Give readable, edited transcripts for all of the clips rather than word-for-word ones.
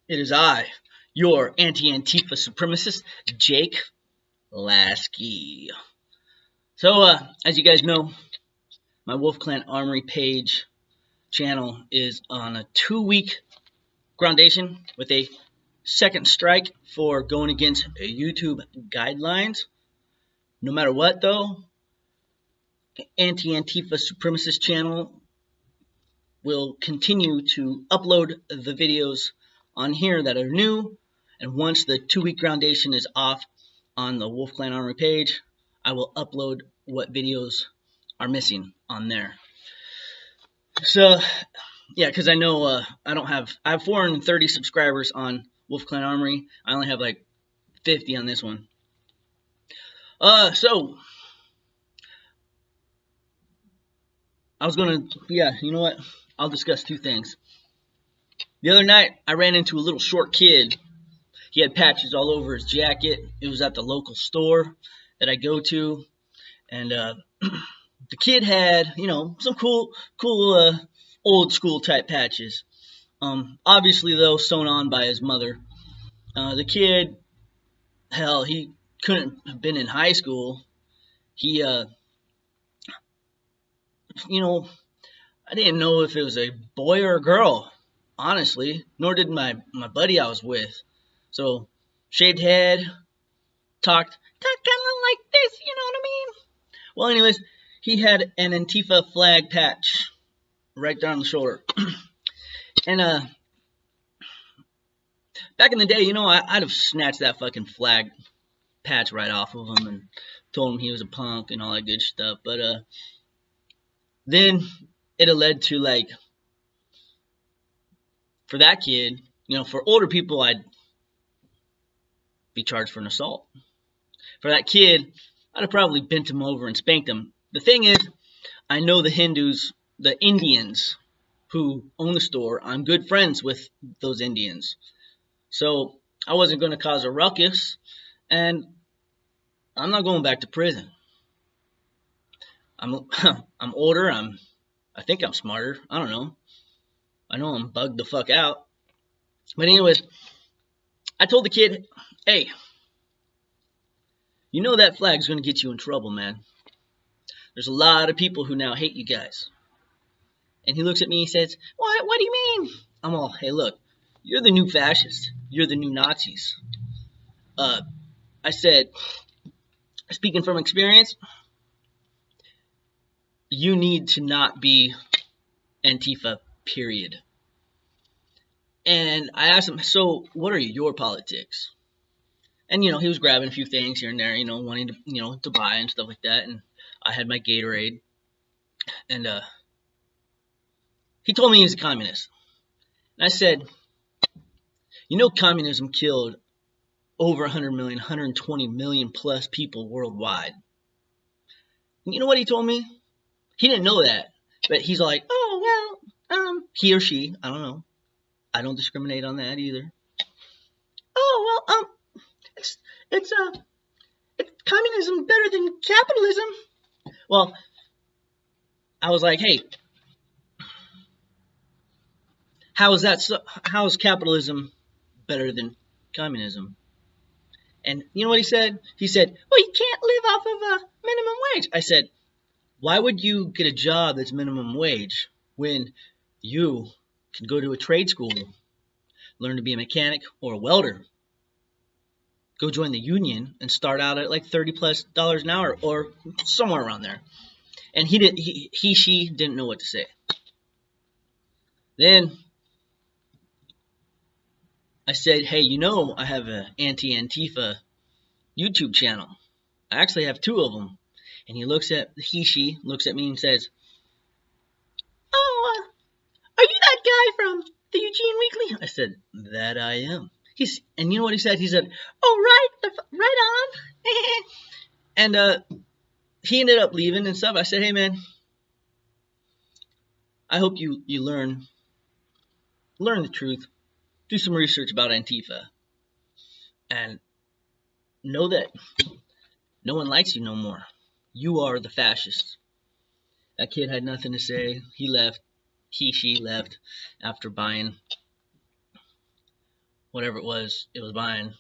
It is I, your Anti-Antifa Supremacist, Jake Laskey. So, as you guys know, my Wolf Clan Armory page channel is on a 2-week groundation with a second strike for going against YouTube guidelines. No matter what, though, Anti-Antifa Supremacist channel will continue to upload the videos on here that are new, and once the 2-week groundation is off on the Wolf Clan Armory page, I will upload what videos are missing on there. So, yeah, because I know I have 430 subscribers on Wolf Clan Armory. I only have like 50 on this one. So I was gonna, you know what? I'll discuss two things. The other night, I ran into a little short kid. He had patches all over his jacket. It was at the local store that I go to, and the kid had, some cool old school type patches. Obviously, though, sewn on by his mother. The kid, hell, he couldn't have been in high school. He, I didn't know if it was a boy or a girl, honestly. Nor did my buddy I was with. So, shaved head, talked kind of like this, you know what I mean? Well, anyways, he had an Antifa flag patch right down the shoulder. And back in the day, I'd have snatched that fucking flag patch right off of him and told him he was a punk and all that good stuff. But then it had led to, like, for that kid, for older people, I'd be charged for an assault. For that kid, I'd have probably bent him over and spanked him. The thing is, I know the Hindus, the Indians who own the store. I'm good friends with those Indians. So I wasn't going to cause a ruckus, and I'm not going back to prison. I'm older. I think I'm smarter. I don't know. I know I'm bugged the fuck out. But anyways, I told the kid, hey, that flag's going to get you in trouble, man. There's a lot of people who now hate you guys. And he looks at me and says, what do you mean? I'm all, hey, look, you're the new fascists. You're the new Nazis. I said, speaking from experience, you need to not be Antifa, period. And I asked him, so what are your politics? And, he was grabbing a few things here and there, wanting to, to buy and stuff like that. And I had my Gatorade. And he told me he was a communist. And I said, communism killed over 100 million, 120 million plus people worldwide. And you know what he told me? He didn't know that. But he's like, oh, well, he or she, I don't know. I don't discriminate on that either. Oh, well, it's communism better than capitalism. Well, I was like, hey, how is capitalism better than communism? And you know what he said? He said, well, you can't live off of a minimum wage. I said, why would you get a job that's minimum wage when you can go to a trade school, learn to be a mechanic or a welder, go join the union and start out at like $30+ an hour or somewhere around there? And she didn't know what to say. Then I said, hey, I have an Anti-Antifa YouTube channel. I actually have 2 of them. And she looks at me and says, oh, are you that guy from the Eugene Weekly? I said, that I am. And you know what he said? He said, oh, right on. And he ended up leaving and stuff. I said, hey, man, I hope you learn the truth. Do some research about Antifa. And know that no one likes you no more. You are the fascists. That kid had nothing to say. He left. She left after buying whatever it was buying.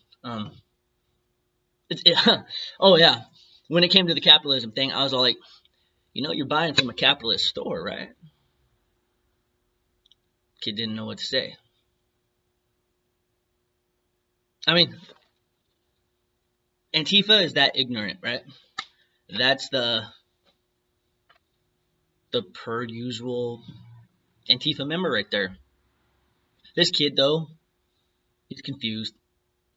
Oh yeah, when it came to the capitalism thing, I was all like, you're buying from a capitalist store, right? Kid didn't know what to say. I mean, Antifa is that ignorant, right? That's the per usual Antifa member right there. This kid, though, he's confused.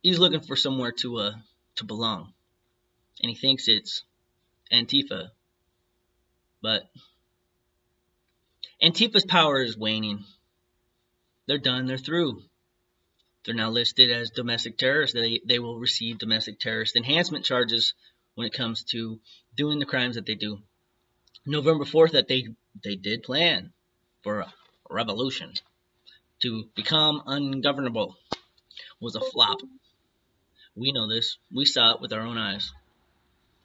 He's looking for somewhere to belong, and he thinks it's Antifa. But Antifa's power is waning. They're done. They're through. They're now listed as domestic terrorists. They will receive domestic terrorist enhancement charges when it comes to doing the crimes that they do. November 4th, that they did plan for a revolution to become ungovernable, was a flop. We know this. We saw it with our own eyes.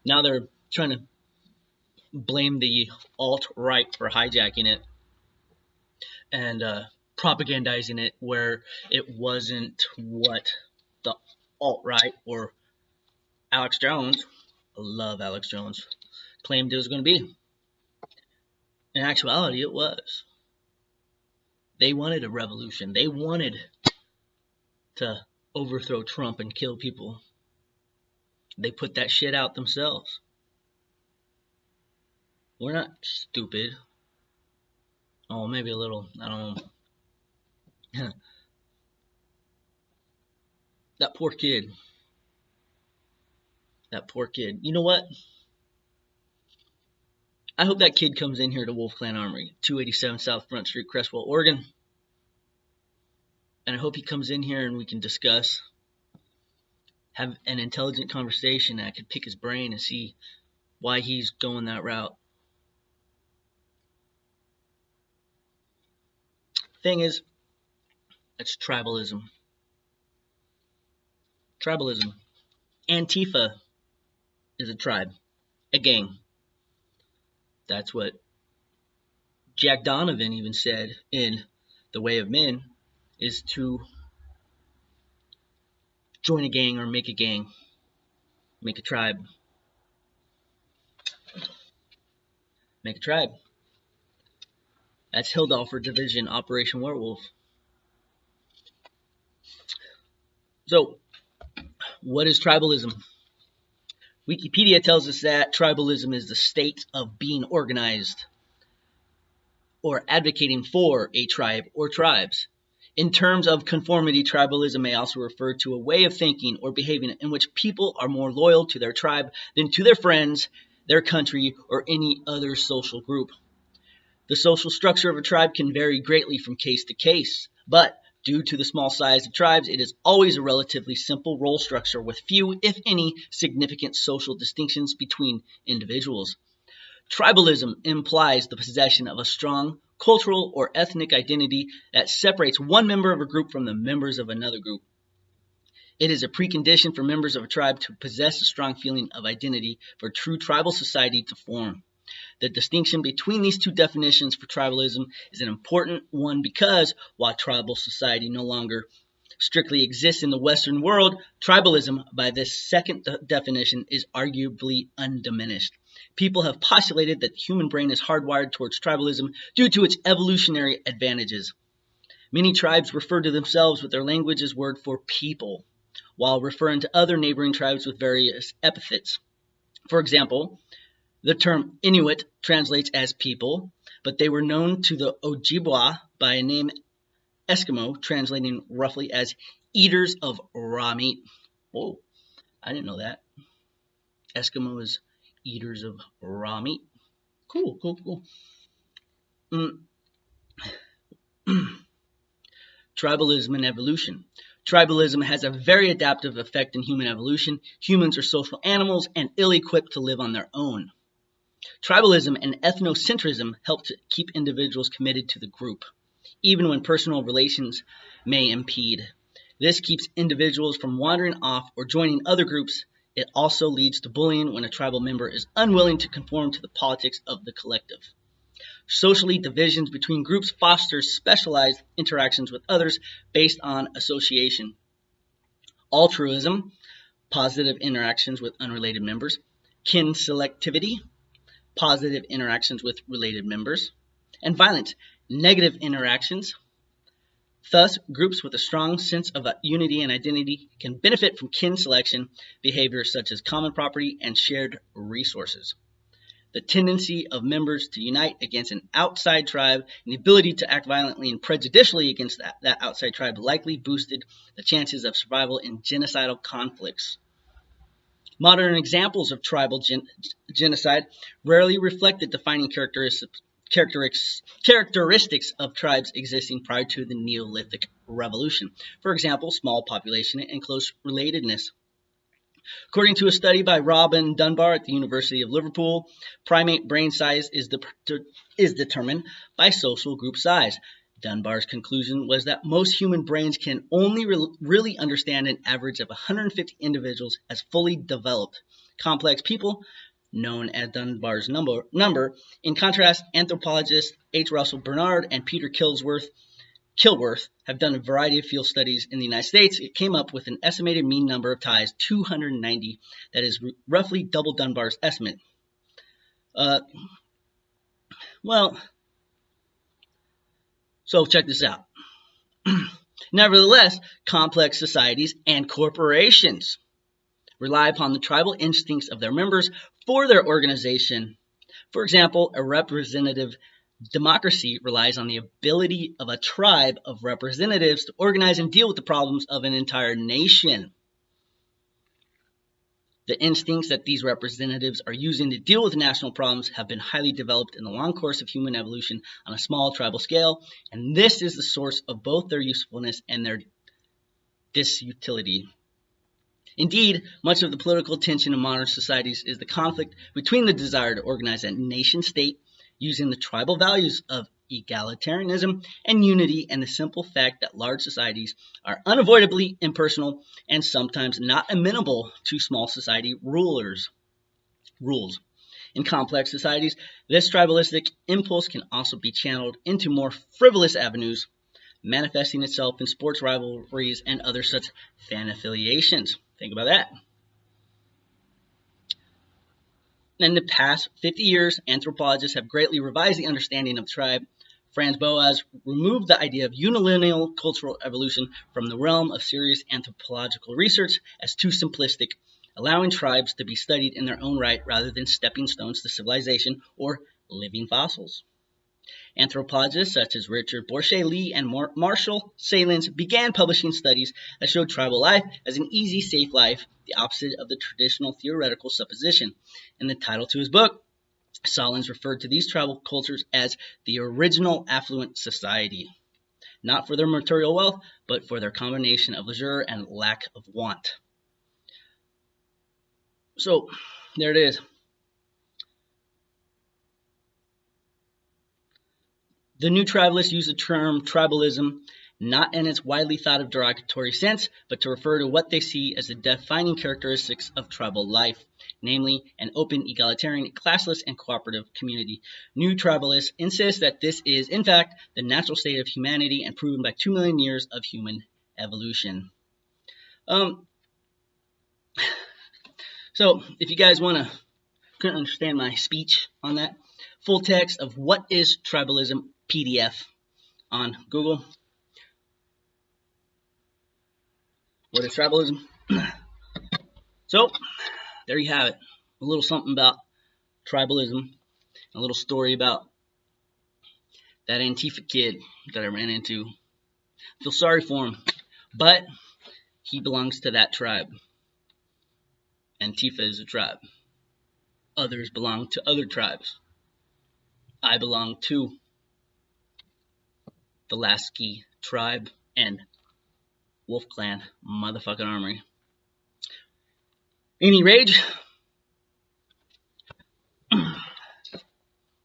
Now they're trying to blame the alt-right for hijacking it and propagandizing it where it wasn't what the alt-right or Alex Jones, I love Alex Jones, claimed it was going to be. In actuality, it was. They wanted a revolution. They wanted to overthrow Trump and kill people. They put that shit out themselves. We're not stupid. Oh, maybe a little. I don't know. That poor kid. That poor kid. You know what? I hope that kid comes in here to Wolf Clan Armory, 287 South Front Street, Creswell, Oregon. And I hope he comes in here and we can discuss, have an intelligent conversation. I could pick his brain and see why he's going that route. Thing is, it's tribalism. Tribalism. Antifa is a tribe, a gang. That's what Jack Donovan even said in The Way of Men, is to join a gang or make a gang, make a tribe. Make a tribe. That's Hildolfr Division Operation Werewolf. So, what is tribalism? Wikipedia tells us that tribalism is the state of being organized or advocating for a tribe or tribes. In terms of conformity, tribalism may also refer to a way of thinking or behaving in which people are more loyal to their tribe than to their friends, their country, or any other social group. The social structure of a tribe can vary greatly from case to case, but due to the small size of tribes, it is always a relatively simple role structure with few, if any, significant social distinctions between individuals. Tribalism implies the possession of a strong cultural or ethnic identity that separates one member of a group from the members of another group. It is a precondition for members of a tribe to possess a strong feeling of identity for true tribal society to form. The distinction between these two definitions for tribalism is an important one because while tribal society no longer strictly exists in the Western world, tribalism, by this second definition, is arguably undiminished. People have postulated that the human brain is hardwired towards tribalism due to its evolutionary advantages. Many tribes refer to themselves with their language as word for people, while referring to other neighboring tribes with various epithets. For example, the term Inuit translates as people, but they were known to the Ojibwa by a name Eskimo, translating roughly as eaters of raw meat. Whoa, I didn't know that. Eskimo is eaters of raw meat. Cool, cool, cool. Tribalism and evolution. Tribalism has a very adaptive effect in human evolution. Humans are social animals and ill-equipped to live on their own. Tribalism and ethnocentrism help to keep individuals committed to the group, even when personal relations may impede. This keeps individuals from wandering off or joining other groups. It also leads to bullying when a tribal member is unwilling to conform to the politics of the collective. Socially, divisions between groups fosters specialized interactions with others based on association. altruism, positive interactions with unrelated members, kin selectivity, positive interactions with related members, and violence, negative interactions. Thus, groups with a strong sense of unity and identity can benefit from kin selection behaviors such as common property and shared resources. The tendency of members to unite against an outside tribe and the ability to act violently and prejudicially against that outside tribe likely boosted the chances of survival in genocidal conflicts. Modern examples of tribal genocide rarely reflect the defining characteristics of tribes existing prior to the Neolithic Revolution. For example, small population and close relatedness. According to a study by Robin Dunbar at the University of Liverpool, primate brain size is determined by social group size. Dunbar's conclusion was that most human brains can only really understand an average of 150 individuals as fully developed. Complex people, known as Dunbar's number. In contrast, anthropologists H. Russell Bernard and Peter Kilworth have done a variety of field studies in the United States. It came up with an estimated mean number of ties, 290, that is roughly double Dunbar's estimate. So check this out. Nevertheless, complex societies and corporations rely upon the tribal instincts of their members for their organization. For example, a representative democracy relies on the ability of a tribe of representatives to organize and deal with the problems of an entire nation. The instincts that these representatives are using to deal with national problems have been highly developed in the long course of human evolution on a small tribal scale, and this is the source of both their usefulness and their disutility. Indeed, much of the political tension in modern societies is the conflict between the desire to organize a nation-state using the tribal values of egalitarianism and unity, and the simple fact that large societies are unavoidably impersonal and sometimes not amenable to small society rules. In complex societies, this tribalistic impulse can also be channeled into more frivolous avenues, manifesting itself in sports rivalries and other such fan affiliations. Think about that. In the past 50 years, anthropologists have greatly revised the understanding of the tribe. Franz Boas removed the idea of unilineal cultural evolution from the realm of serious anthropological research as too simplistic, allowing tribes to be studied in their own right rather than stepping stones to civilization or living fossils. Anthropologists such as Richard Borchet Lee and Marshall Salins began publishing studies that showed tribal life as an easy, safe life, the opposite of the traditional theoretical supposition. In the title to his book, Salins referred to these tribal cultures as the original affluent society, not for their material wealth, but for their combination of leisure and lack of want. So, there it is. The new tribalists use the term tribalism not in its widely thought of derogatory sense, but to refer to what they see as the defining characteristics of tribal life, namely an open, egalitarian, classless, and cooperative community. New tribalists insist that this is, in fact, the natural state of humanity and proven by 2 million years of human evolution. So, if you guys couldn't understand my speech on that, full text of What is Tribalism PDF on Google. What is tribalism? So, there you have it. A little something about tribalism. A little story about that Antifa kid that I ran into. I feel sorry for him, but he belongs to that tribe. Antifa is a tribe. Others belong to other tribes. I belong to the Laskey tribe and Wolf Clan motherfucking armory. Any rage?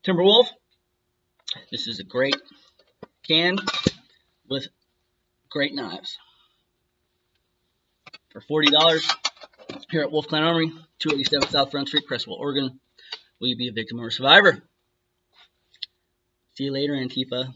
Timberwolf. This is a great can with great knives. For $40 here at Wolf Clan Armory, 287 South Front Street, Crestwell, Oregon. Will you be a victim or a survivor? See you later, Antifa.